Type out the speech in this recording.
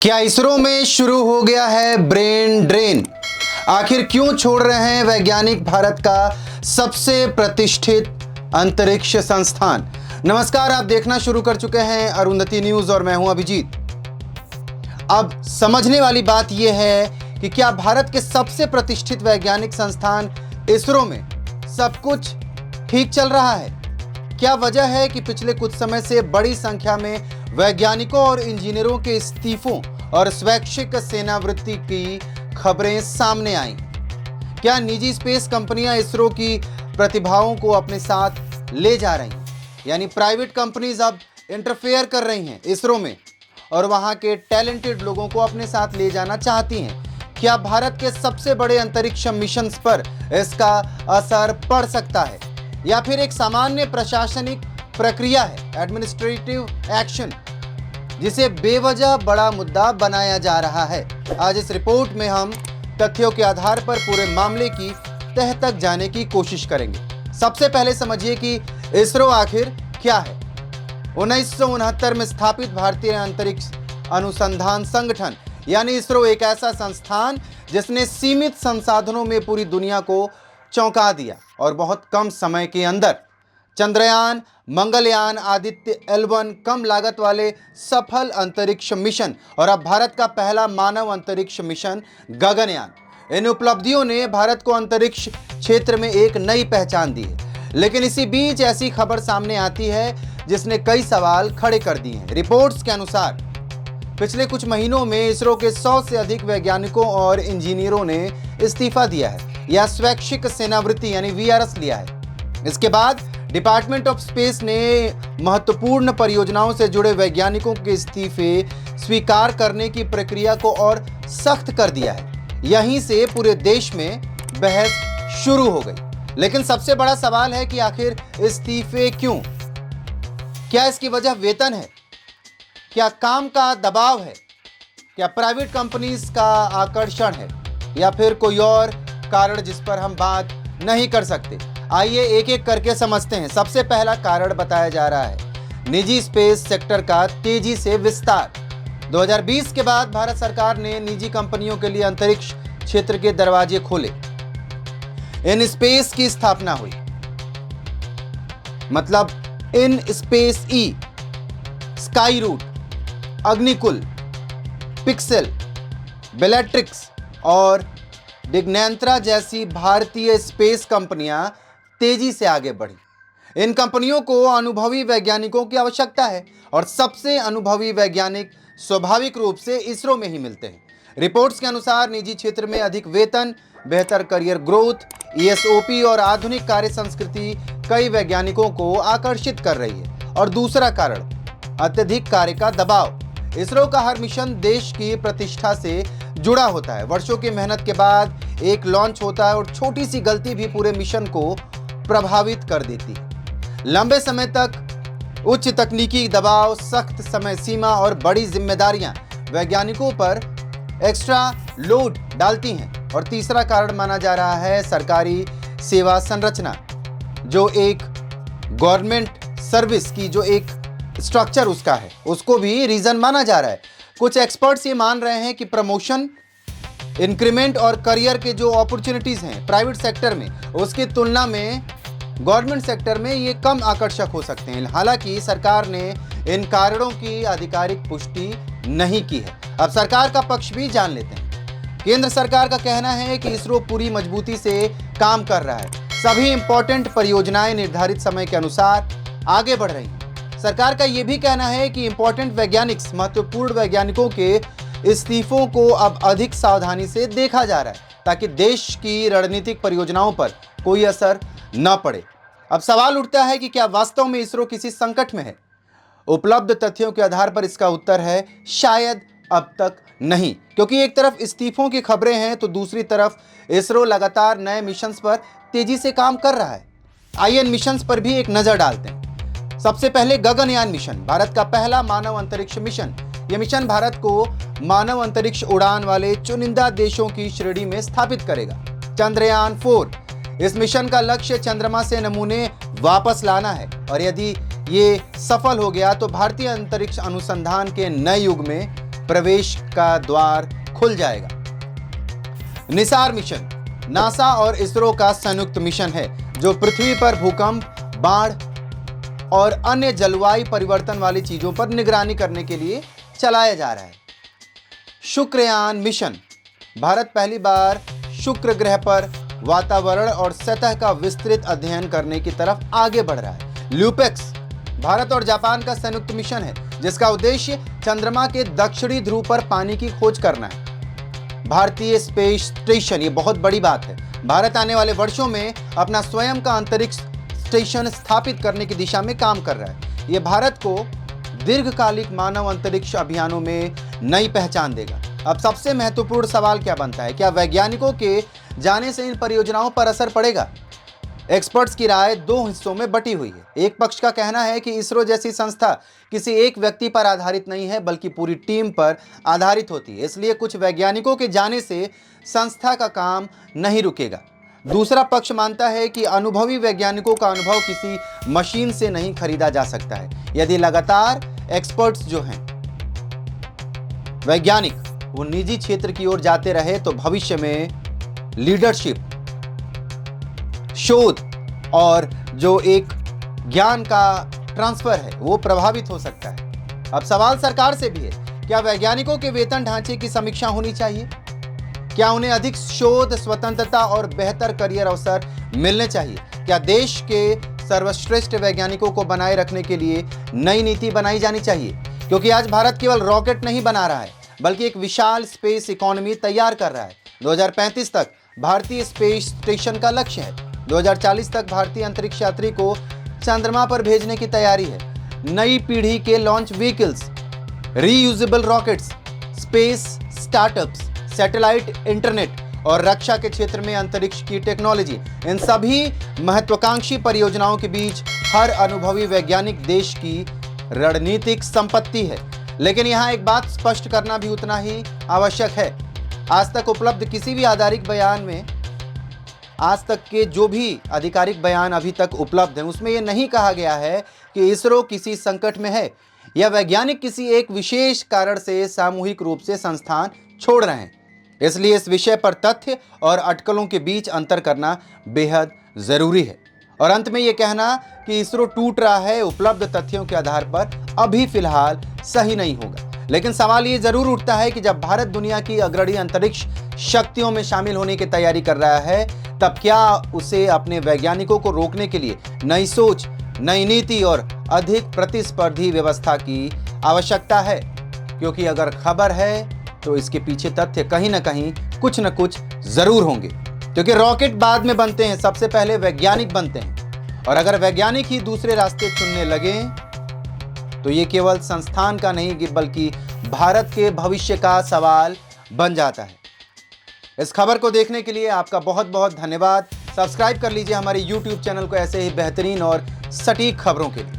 क्या इसरो में शुरू हो गया है ब्रेन ड्रेन? आखिर क्यों छोड़ रहे हैं वैज्ञानिक भारत का सबसे प्रतिष्ठित अंतरिक्ष संस्थान? नमस्कार, आप देखना शुरू कर चुके हैं अरुंधति न्यूज और मैं हूं अभिजीत। अब समझने वाली बात यह है कि क्या भारत के सबसे प्रतिष्ठित वैज्ञानिक संस्थान इसरो में सब कुछ ठीक चल रहा है? क्या वजह है कि पिछले कुछ समय से बड़ी संख्या में वैज्ञानिकों और इंजीनियरों के इस्तीफों और स्वैच्छिक सेवानिवृत्ति की खबरें सामने आई? क्या निजी स्पेस कंपनियां इसरो की प्रतिभाओं को अपने साथ ले जा रही हैं? यानी प्राइवेट कंपनीज अब इंटरफेयर कर रही हैं इसरो में और वहां के टैलेंटेड लोगों को अपने साथ ले जाना चाहती हैं। क्या भारत के सबसे बड़े अंतरिक्ष मिशन पर इसका असर पड़ सकता है या फिर एक सामान्य प्रशासनिक प्रक्रिया है, एडमिनिस्ट्रेटिव एक्शन, जिसे बेवजह बड़ा मुद्दा बनाया जा रहा है? आज इस रिपोर्ट में हम तथ्यों के आधार पर पूरे मामले की तह तक जाने की कोशिश करेंगे। सबसे पहले समझिए कि इसरो आखिर क्या है। 1969 में स्थापित भारतीय अंतरिक्ष अनुसंधान संगठन यानी इसरो एक ऐसा संस्थान जिसने सीमित संसाधनों में पूरी दुनिया को चौंका दिया और बहुत कम समय के अंदर चंद्रयान, मंगलयान, आदित्य L1 कम लागत वाले सफल अंतरिक्ष मिशन और अब भारत का पहला मानव अंतरिक्ष मिशन गगनयान। इन उपलब्धियों ने भारत को अंतरिक्ष क्षेत्र में एक नई पहचान दी है। लेकिन इसी बीच ऐसी खबर सामने आती है जिसने कई सवाल खड़े कर दिए हैं। रिपोर्ट्स के अनुसार पिछले कुछ महीनों में इसरो के 100 से अधिक वैज्ञानिकों और इंजीनियरों ने इस्तीफा दिया है या स्वैच्छिक सेवानिवृत्ति यानी VRS लिया है। इसके बाद डिपार्टमेंट ऑफ स्पेस ने महत्वपूर्ण परियोजनाओं से जुड़े वैज्ञानिकों के इस्तीफे स्वीकार करने की प्रक्रिया को और सख्त कर दिया है। यहीं से पूरे देश में बहस शुरू हो गई। लेकिन सबसे बड़ा सवाल है कि आखिर इस्तीफे क्यों? क्या इसकी वजह वेतन है? क्या काम का दबाव है? क्या प्राइवेट कंपनीज का आकर्षण है या फिर कोई और कारण जिस पर हम बात नहीं कर सकते? आइए एक एक करके समझते हैं। सबसे पहला कारण बताया जा रहा है निजी स्पेस सेक्टर का तेजी से विस्तार। 2020 के बाद भारत सरकार ने निजी कंपनियों के लिए अंतरिक्ष क्षेत्र के दरवाजे खोले। इन स्पेस की स्थापना हुई, मतलब इन स्पेस ई, Skyroot, Agnikul, Pixxel, Bellatrix और डिग्नेंत्रा जैसी भारतीय स्पेस कंपनियां तेजी से आगे बढ़ी। इन कंपनियों को अनुभवी वैज्ञानिकों की आवश्यकता है और सबसे अनुभवी वैज्ञानिक स्वाभाविक रूप से इसरो में ही मिलते हैं। रिपोर्ट्स के अनुसार निजी क्षेत्र में अधिक वेतन, बेहतर करियर ग्रोथ, ESOP और आधुनिक कार्य संस्कृति कई वैज्ञानिकों को आकर्षित कर रही है। और दूसरा कारण अत्यधिक कार्य का दबाव। इसरो का हर मिशन देश की प्रतिष्ठा से जुड़ा होता है। वर्षों की मेहनत के बाद एक लॉन्च होता है और छोटी सी गलती भी पूरे मिशन को प्रभावित कर देती है। लंबे समय तक उच्च तकनीकी दबाव, सख्त समय सीमा और बड़ी जिम्मेदारियां वैज्ञानिकों पर एक्स्ट्रा लोड डालती हैं। और तीसरा कारण माना जा रहा है सरकारी सेवा संरचना, जो एक गवर्नमेंट सर्विस की जो एक स्ट्रक्चर उसका है, उसको भी रीजन माना जा रहा है। कुछ एक्सपर्ट्स ये मान रहे हैं कि प्रमोशन, इंक्रीमेंट और करियर के जो अपॉर्चुनिटीज हैं प्राइवेट सेक्टर में, उसकी तुलना में गवर्नमेंट सेक्टर में ये कम आकर्षक हो सकते हैं। हालांकि सरकार ने इन कारणों की आधिकारिक पुष्टि नहीं की है। अब सरकार का पक्ष भी जान लेते हैं। केंद्र सरकार का कहना है कि इसरो पूरी मजबूती से काम कर रहा है। सभी इंपॉर्टेंट परियोजनाएं निर्धारित समय के अनुसार आगे बढ़ रही हैं। सरकार का यह भी कहना है कि इंपॉर्टेंट वैज्ञानिक्स, महत्वपूर्ण वैज्ञानिकों के इस्तीफों को अब अधिक सावधानी से देखा जा रहा है ताकि देश की रणनीतिक परियोजनाओं पर कोई असर न पड़े। अब सवाल उठता है कि क्या वास्तव में इसरो किसी संकट में है? उपलब्ध तथ्यों के आधार पर इसका उत्तर है शायद अब तक नहीं, क्योंकि एक तरफ इस्तीफों की खबरें हैं तो दूसरी तरफ इसरो लगातार नए मिशंस पर तेजी से काम कर रहा है। आइए इन मिशंस पर भी एक नजर डालते हैं। सबसे पहले गगनयान मिशन, भारत का पहला मानव अंतरिक्ष मिशन। यह मिशन भारत को मानव अंतरिक्ष उड़ान वाले चुनिंदा देशों की श्रेणी में स्थापित करेगा। चंद्रयान 4, इस मिशन का लक्ष्य चंद्रमा से नमूने वापस लाना है और यदि ये सफल हो गया तो भारतीय अंतरिक्ष अनुसंधान के नए युग में प्रवेश का द्वार खुल जाएगा। निसार मिशन नासा और इसरो का संयुक्त मिशन है जो पृथ्वी पर भूकंप, बाढ़ और अन्य जलवायु परिवर्तन वाली चीजों पर निगरानी करने के लिए चलाया जा रहा है। शुक्रयान मिशन भारत पहली बार शुक्र ग्रह पर वातावरण और सतह का विस्तृत अध्ययन करने की तरफ आगे बढ़ रहा है। ल्यूपेक्स भारत और जापान का संयुक्त मिशन है जिसका उद्देश्य चंद्रमा के दक्षिणी ध्रुव पर पानी की खोज करना है। भारतीय स्पेस स्टेशन, ये बहुत बड़ी बात है। भारत आने वाले वर्षों में अपना स्वयं का अंतरिक्ष स्टेशन स्थापित करने की दिशा में काम कर रहा है। यह भारत को दीर्घकालिक मानव अंतरिक्ष अभियानों में नई पहचान देगा। अब सबसे महत्वपूर्ण सवाल क्या बनता है, क्या वैज्ञानिकों के जाने से इन परियोजनाओं पर असर पड़ेगा? एक्सपर्ट्स की राय दो हिस्सों में बटी हुई है। एक पक्ष का कहना है कि इसरो जैसी संस्था किसी एक व्यक्ति पर आधारित नहीं है बल्कि पूरी टीम पर आधारित होती है, इसलिए कुछ वैज्ञानिकों के जाने से संस्था का काम नहीं रुकेगा। दूसरा पक्ष मानता है कि अनुभवी वैज्ञानिकों का अनुभव किसी मशीन से नहीं खरीदा जा सकता है। यदि लगातार एक्सपर्ट्स जो हैं वैज्ञानिक वो निजी क्षेत्र की ओर जाते रहे तो भविष्य में लीडरशिप, शोध और जो एक ज्ञान का ट्रांसफर है वो प्रभावित हो सकता है। अब सवाल सरकार से भी है, क्या वैज्ञानिकों के वेतन ढांचे की समीक्षा होनी चाहिए? क्या उन्हें अधिक शोध स्वतंत्रता और बेहतर करियर अवसर मिलने चाहिए? क्या देश के सर्वश्रेष्ठ वैज्ञानिकों को बनाए रखने के लिए नई नीति बनाई जानी चाहिए? क्योंकि आज भारत केवल रॉकेट नहीं बना रहा है बल्कि एक विशाल स्पेस इकोनॉमी तैयार कर रहा है। 2035 तक भारतीय स्पेस स्टेशन का लक्ष्य है। 2040 तक भारतीय अंतरिक्ष यात्री को चंद्रमा पर भेजने की तैयारी है। नई पीढ़ी के launch vehicles, reusable rockets, space startups, satellite internet और रक्षा के क्षेत्र में अंतरिक्ष की टेक्नोलॉजी, इन सभी महत्वाकांक्षी परियोजनाओं के बीच हर अनुभवी वैज्ञानिक देश की रणनीतिक संपत्ति है। लेकिन यहाँ एक बात स्पष्ट करना भी उतना ही आवश्यक है। आज तक उपलब्ध किसी भी आधिकारिक बयान में, आज तक के जो भी आधिकारिक बयान अभी तक उपलब्ध हैं उसमें यह नहीं कहा गया है कि इसरो किसी संकट में है या वैज्ञानिक किसी एक विशेष कारण से सामूहिक रूप से संस्थान छोड़ रहे हैं। इसलिए इस विषय पर तथ्य और अटकलों के बीच अंतर करना बेहद जरूरी है। और अंत में यह कहना कि इसरो टूट रहा है उपलब्ध तथ्यों के आधार पर अभी फिलहाल सही नहीं होगा। लेकिन सवाल ये जरूर उठता है कि जब भारत दुनिया की अग्रणी अंतरिक्ष शक्तियों में शामिल होने की तैयारी कर रहा है तब क्या उसे अपने वैज्ञानिकों को रोकने के लिए नई सोच, नई नीति और अधिक प्रतिस्पर्धी व्यवस्था की आवश्यकता है? क्योंकि अगर खबर है तो इसके पीछे तथ्य कहीं ना कहीं कुछ न कुछ जरूर होंगे। क्योंकि रॉकेट बाद में बनते हैं, सबसे पहले वैज्ञानिक बनते हैं। और अगर वैज्ञानिक ही दूसरे रास्ते चुनने लगे तो ये केवल संस्थान का नहीं बल्कि भारत के भविष्य का सवाल बन जाता है। इस खबर को देखने के लिए आपका बहुत बहुत धन्यवाद। सब्सक्राइब कर लीजिए हमारे YouTube चैनल को ऐसे ही बेहतरीन और सटीक खबरों के लिए।